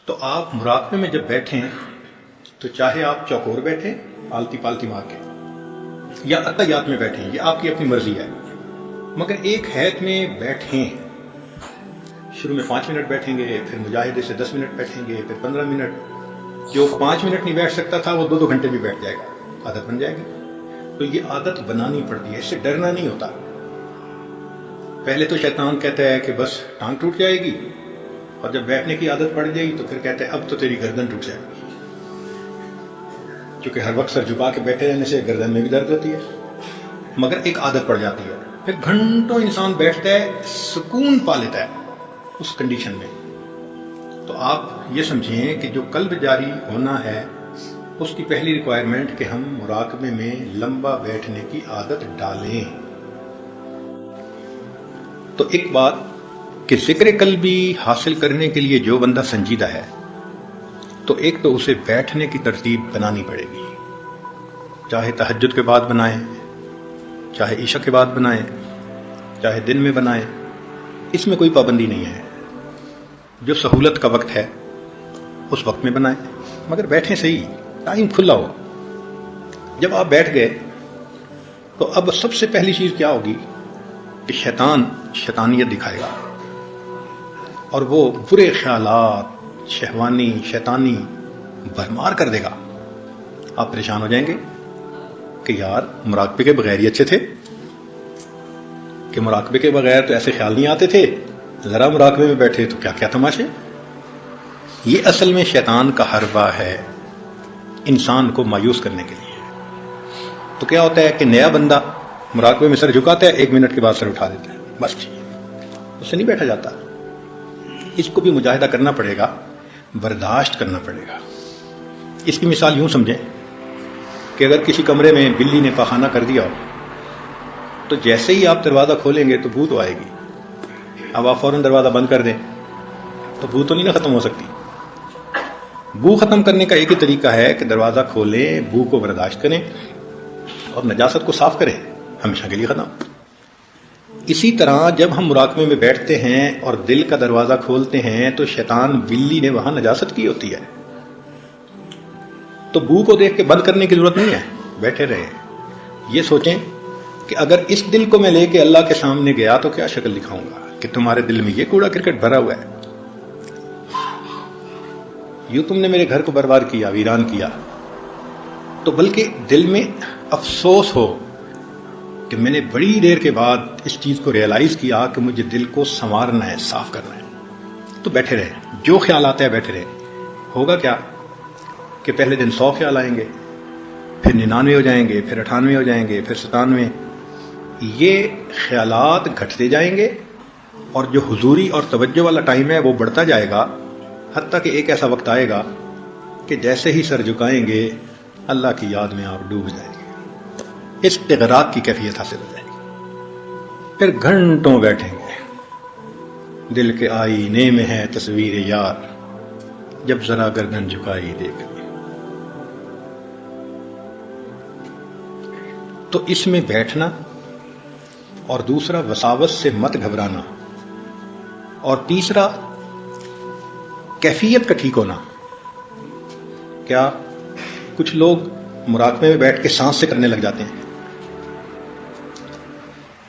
تو آپ مراقبے میں جب بیٹھیں تو چاہے آپ چوکور بیٹھیں آلتی پالتی مار کے یا عطیات میں بیٹھیں، یہ آپ کی اپنی مرضی ہے، مگر ایک حیت میں بیٹھیں۔ شروع میں 5 منٹ بیٹھیں گے، پھر مجاہدے سے 10 منٹ بیٹھیں گے، پھر 15 منٹ۔ جو 5 منٹ نہیں بیٹھ سکتا تھا وہ 2 گھنٹے بھی بیٹھ جائے گا، عادت بن جائے گی۔ تو یہ عادت بنانی پڑتی ہے، اس سے ڈرنا نہیں ہوتا۔ پہلے تو شیطان کہتا ہے کہ بس ٹانگ ٹوٹ جائے گی، اور جب بیٹھنے کی عادت پڑ جائے گی تو پھر کہتا ہے اب تو تیری گردن ٹوٹ جائے گی، کیونکہ ہر وقت سر جھکا کے بیٹھے رہنے سے گردن میں بھی درد ہوتی ہے، مگر ایک عادت پڑ جاتی ہے۔ پھر گھنٹوں انسان بیٹھتا ہے، سکون پا لیتا ہے اس کنڈیشن میں۔ تو آپ یہ سمجھیں کہ جو قلب جاری ہونا ہے اس کی پہلی ریکوائرمنٹ کہ ہم مراقبے میں لمبا بیٹھنے کی عادت ڈالیں۔ تو ایک بات کہ ذکر قلبی حاصل کرنے کے لیے جو بندہ سنجیدہ ہے تو ایک تو اسے بیٹھنے کی ترتیب بنانی پڑے گی، چاہے تہجد کے بعد بنائیں، چاہے عشاء کے بعد بنائیں، چاہے دن میں بنائیں، اس میں کوئی پابندی نہیں ہے۔ جو سہولت کا وقت ہے اس وقت میں بنائیں، مگر بیٹھیں صحیح، ٹائم کھلا ہو۔ جب آپ بیٹھ گئے تو اب سب سے پہلی چیز کیا ہوگی کہ شیطان شیطانیت دکھائے گا، اور وہ برے خیالات شہوانی شیطانی بھرمار کر دے گا۔ آپ پریشان ہو جائیں گے کہ یار مراقبے کے بغیر ہی اچھے تھے، کہ مراقبے کے بغیر تو ایسے خیال نہیں آتے تھے، ذرا مراقبے میں بیٹھے تو کیا کیا تماشے۔ یہ اصل میں شیطان کا حربہ ہے انسان کو مایوس کرنے کے لیے۔ تو کیا ہوتا ہے کہ نیا بندہ مراقبے میں سر جھکاتا ہے، 1 منٹ کے بعد سر اٹھا دیتا ہے، بس اس سے نہیں بیٹھا جاتا۔ اس کو بھی مجاہدہ کرنا پڑے گا، برداشت کرنا پڑے گا۔ اس کی مثال یوں سمجھیں کہ اگر کسی کمرے میں بلی نے پاخانہ کر دیا ہو تو جیسے ہی آپ دروازہ کھولیں گے تو بو تو آئے گی، اب آپ فوراً دروازہ بند کر دیں تو بو تو نہیں نہ ختم ہو سکتی۔ بو ختم کرنے کا ایک ہی طریقہ ہے کہ دروازہ کھولیں، بو کو برداشت کریں اور نجاست کو صاف کریں، ہمیشہ کے لیے ختم۔ اسی طرح جب ہم مراقبے میں بیٹھتے ہیں اور دل کا دروازہ کھولتے ہیں تو شیطان بلی نے وہاں نجاست کی ہوتی ہے، تو بو کو دیکھ کے بند کرنے کی ضرورت نہیں ہے، بیٹھے رہے۔ یہ سوچیں کہ اگر اس دل کو میں لے کے اللہ کے سامنے گیا تو کیا شکل دکھاؤں گا کہ تمہارے دل میں یہ کوڑا کرکٹ بھرا ہوا ہے، یوں تم نے میرے گھر کو برباد کیا، ویران کیا۔ تو بلکہ دل میں افسوس ہو کہ میں نے بڑی دیر کے بعد اس چیز کو ریئلائز کیا کہ مجھے دل کو سنوارنا ہے، صاف کرنا ہے۔ تو بیٹھے رہے، جو خیال آتا ہے بیٹھے رہے۔ ہوگا کیا کہ پہلے دن 100 خیال آئیں گے، پھر 99 ہو جائیں گے، پھر 98 ہو جائیں گے، پھر 97۔ یہ خیالات گھٹتے جائیں گے اور جو حضوری اور توجہ والا ٹائم ہے وہ بڑھتا جائے گا، حتیٰ کہ ایک ایسا وقت آئے گا کہ جیسے ہی سر جھکائیں گے اللہ کی یاد میں آپ ڈوب جائیں گے، استغراق کی کیفیت حاصل ہو جائے گی۔ پھر گھنٹوں بیٹھیں گے، دل کے آئینے میں ہے تصویر یار، جب ذرا گردن جھکائی دیکھ لی۔ تو اس میں بیٹھنا، اور دوسرا وساوس سے مت گھبرانا، اور تیسرا کیفیت کا ٹھیک ہونا۔ کیا کچھ لوگ مراقبے میں بیٹھ کے سانس سے کرنے لگ جاتے ہیں،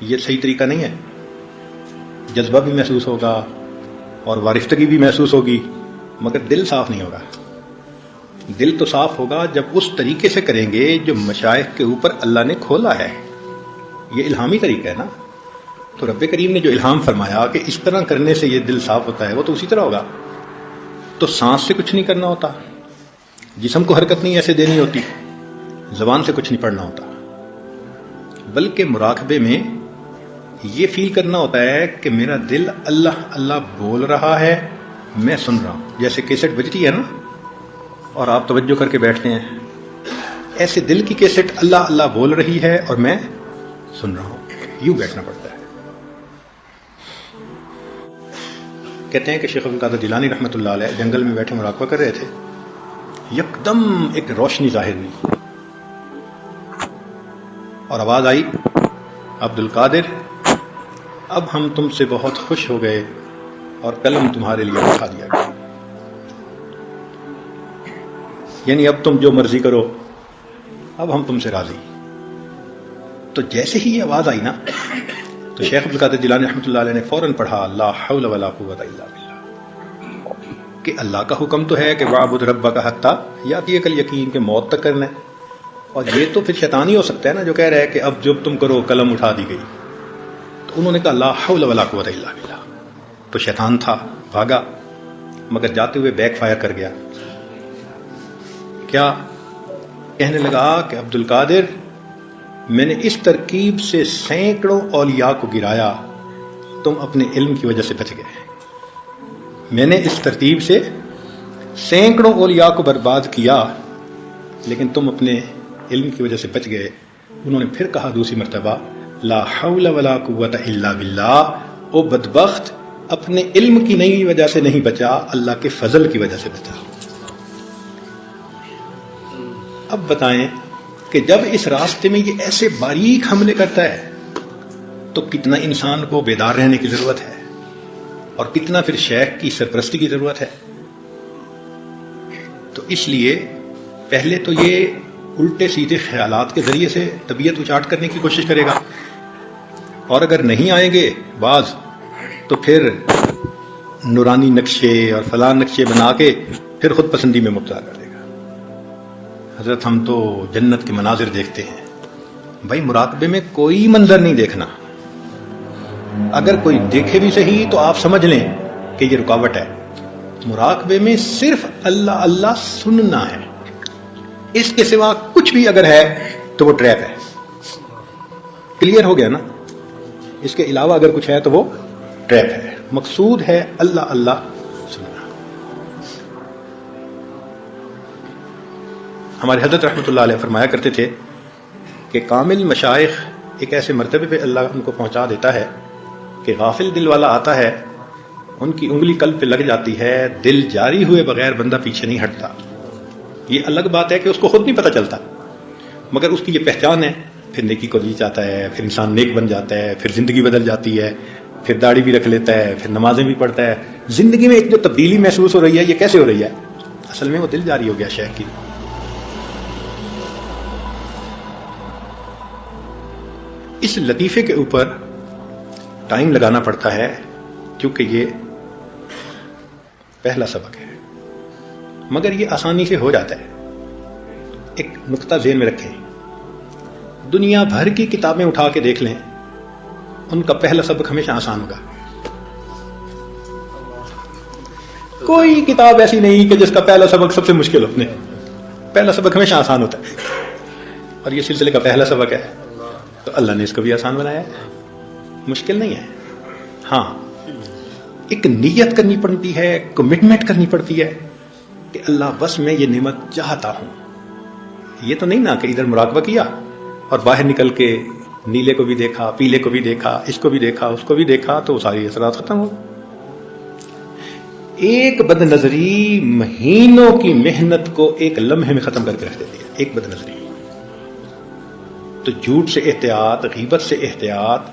یہ صحیح طریقہ نہیں ہے۔ جذبہ بھی محسوس ہوگا اور وارفتگی بھی محسوس ہوگی، مگر دل صاف نہیں ہوگا۔ دل تو صاف ہوگا جب اس طریقے سے کریں گے جو مشائخ کے اوپر اللہ نے کھولا ہے۔ یہ الہامی طریقہ ہے نا، تو رب کریم نے جو الہام فرمایا کہ اس طرح کرنے سے یہ دل صاف ہوتا ہے، وہ تو اسی طرح ہوگا۔ تو سانس سے کچھ نہیں کرنا ہوتا، جسم کو حرکت نہیں ایسے دینی ہوتی، زبان سے کچھ نہیں پڑھنا ہوتا، بلکہ مراقبے میں یہ فیل کرنا ہوتا ہے کہ میرا دل اللہ اللہ بول رہا ہے، میں سن رہا ہوں۔ جیسے کیسٹ بجتی ہے نا اور آپ توجہ کر کے بیٹھتے ہیں، ایسے دل کی کیسٹ اللہ اللہ بول رہی ہے اور میں سن رہا ہوں، یوں بیٹھنا پڑتا ہے۔ کہتے ہیں کہ شیخ عبدالقادر جیلانی رحمۃ اللہ علیہ جنگل میں بیٹھے مراقبہ کر رہے تھے، یکدم ایک روشنی ظاہر ہوئی اور آواز آئی، عبدالقادر اب ہم تم سے بہت خوش ہو گئے اور قلم تمہارے لیے اٹھا دیا گیا۔ یعنی اب تم جو مرضی کرو، اب ہم تم سے راضی. تو جیسے ہی یہ آواز آئی نا تو شیخ عبد القادر جیلانی رحمۃ اللہ علیہ نے فوراً پڑھا لا حول ولا قوت الا باللہ، کہ اللہ کا حکم تو ہے کہ وعبد ربک حتی یاتیک الیقین، کہ موت تک کرنا ہے. اور یہ تو پھر شیطان ہی ہو سکتا ہے نا جو کہہ رہا ہے کہ اب جب تم کرو قلم اٹھا دی گئی. تو انہوں نے کہا لا حول ولا قوت الا باللہ. تو شیطان تھا، بھاگا، مگر جاتے ہوئے بیک فائر کر گیا. کیا کہنے لگا کہ عبد القادر میں نے اس ترکیب سے سینکڑوں اولیاء کو گرایا، تم اپنے علم کی وجہ سے بچ گئے. میں نے اس ترتیب سے سینکڑوں اولیاء کو برباد کیا لیکن تم اپنے علم کی وجہ سے بچ گئے. انہوں نے پھر کہا دوسری مرتبہ لا حول ولا قوت الا باللہ. او بدبخت، اپنے علم کی نئی وجہ سے نہیں بچا، اللہ کے فضل کی وجہ سے بچا. اب بتائیں کہ جب اس راستے میں یہ ایسے باریک حملے کرتا ہے تو کتنا انسان کو بیدار رہنے کی ضرورت ہے اور کتنا پھر شیخ کی سرپرستی کی ضرورت ہے. تو اس لیے پہلے تو یہ الٹے سیدھے خیالات کے ذریعے سے طبیعت اچاٹ کرنے کی کوشش کرے گا، اور اگر نہیں آئیں گے بعض تو پھر نورانی نقشے اور فلاں نقشے بنا کے پھر خود پسندی میں مبتلا کر دے گا. حضرت ہم تو جنت کے مناظر دیکھتے ہیں. بھائی مراقبے میں کوئی منظر نہیں دیکھنا، اگر کوئی دیکھے بھی صحیح تو آپ سمجھ لیں کہ یہ رکاوٹ ہے. مراقبے میں صرف اللہ اللہ سننا ہے، اس کے سوا کچھ بھی اگر ہے تو وہ ٹریپ ہے. کلیئر ہو گیا نا؟ اس کے علاوہ اگر کچھ ہے تو وہ ٹریپ ہے. مقصود ہے اللہ اللہ سننا. ہمارے حضرت رحمۃ اللہ علیہ فرمایا کرتے تھے کہ کامل مشائخ ایک ایسے مرتبے پہ اللہ ان کو پہنچا دیتا ہے کہ غافل دل والا آتا ہے، ان کی انگلی قلب پہ لگ جاتی ہے، دل جاری ہوئے بغیر بندہ پیچھے نہیں ہٹتا. یہ الگ بات ہے کہ اس کو خود نہیں پتہ چلتا، مگر اس کی یہ پہچان ہے. پھر نیکی کو جی چاہتا ہے، پھر انسان نیک بن جاتا ہے، پھر زندگی بدل جاتی ہے، پھر داڑھی بھی رکھ لیتا ہے، پھر نمازیں بھی پڑھتا ہے. زندگی میں ایک جو تبدیلی محسوس ہو رہی ہے، یہ کیسے ہو رہی ہے؟ اصل میں وہ دل جاری ہو گیا شیخ کی. اس لطیفے کے اوپر ٹائم لگانا پڑتا ہے کیونکہ یہ پہلا سبق ہے، مگر یہ آسانی سے ہو جاتا ہے. ایک نقطہ ذہن میں رکھیں، دنیا بھر کی کتابیں اٹھا کے دیکھ لیں، ان کا پہلا سبق ہمیشہ آسان ہوگا. کوئی کتاب ایسی نہیں کہ جس کا پہلا سبق سب سے مشکل ہو. پہلا سبق ہمیشہ آسان ہوتا ہے، اور یہ سلسلے کا پہلا سبق ہے تو اللہ نے اس کو بھی آسان بنایا ہے. مشکل نہیں ہے. ہاں ایک نیت کرنی پڑتی ہے، کمٹمنٹ کرنی پڑتی ہے کہ اللہ بس میں یہ نعمت چاہتا ہوں. یہ تو نہیں نا کہ ادھر مراقبہ کیا اور باہر نکل کے نیلے کو بھی دیکھا، پیلے کو بھی دیکھا، اس کو بھی دیکھا، اس کو بھی دیکھا تو ساری اثرات ختم ہو. ایک بد نظری مہینوں کی محنت کو ایک لمحے میں ختم کر کے رکھ دیتی ہے. ایک بد نظری. تو جھوٹ سے احتیاط، غیبت سے احتیاط،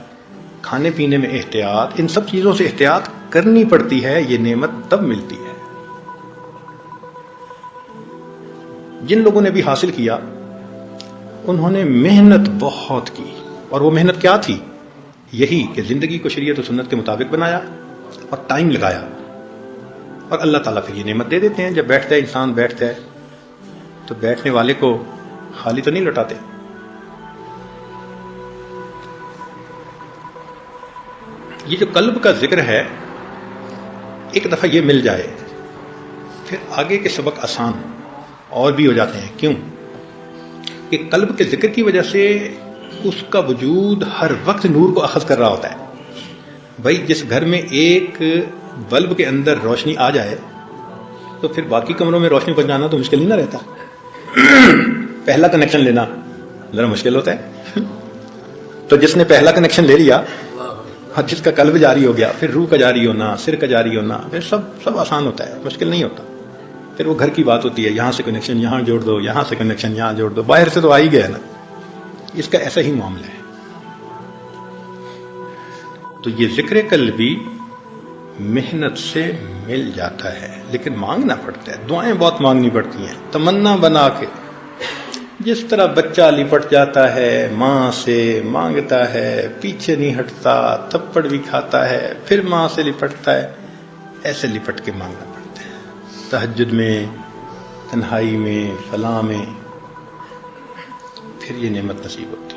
کھانے پینے میں احتیاط، ان سب چیزوں سے احتیاط کرنی پڑتی ہے. یہ نعمت تب ملتی ہے. جن لوگوں نے بھی حاصل کیا انہوں نے محنت بہت کی، اور وہ محنت کیا تھی؟ یہی کہ زندگی کو شریعت و سنت کے مطابق بنایا اور ٹائم لگایا، اور اللہ تعالیٰ پھر یہ نعمت دے دیتے ہیں. جب بیٹھتا ہے انسان بیٹھتا ہے تو بیٹھنے والے کو خالی تو نہیں لوٹاتے. یہ جو قلب کا ذکر ہے، ایک دفعہ یہ مل جائے پھر آگے کے سبق آسان اور بھی ہو جاتے ہیں. کیوں؟ کہ قلب کے ذکر کی وجہ سے اس کا وجود ہر وقت نور کو اخذ کر رہا ہوتا ہے. بھائی جس گھر میں ایک بلب کے اندر روشنی آ جائے تو پھر باقی کمروں میں روشنی پہنچانا تو مشکل نہیں نہ رہتا. پہلا کنیکشن لینا ذرا مشکل ہوتا ہے. تو جس نے پہلا کنیکشن لے لیا، جس کا قلب جاری ہو گیا، پھر روح کا جاری ہونا، سر کا جاری ہونا، پھر سب آسان ہوتا ہے، مشکل نہیں ہوتا. پھر وہ گھر کی بات ہوتی ہے، یہاں سے کنیکشن یہاں جوڑ دو، یہاں سے کنیکشن یہاں جوڑ دو. باہر سے تو آ ہی گیا نا. اس کا ایسا ہی معاملہ ہے. تو یہ ذکر قلبی محنت سے مل جاتا ہے، لیکن مانگنا پڑتا ہے، دعائیں بہت مانگنی پڑتی ہیں، تمنا بنا کے۔ جس طرح بچہ لپٹ جاتا ہے ماں سے، مانگتا ہے، پیچھے نہیں ہٹتا، تھپڑ بھی کھاتا ہے، پھر ماں سے لپٹتا ہے، ایسے لپٹ کے مانگنا پڑتا ہے۔ تہجد میں، تنہائی میں، فلاں میں، پھر یہ نعمت نصیب ہوتی ہے۔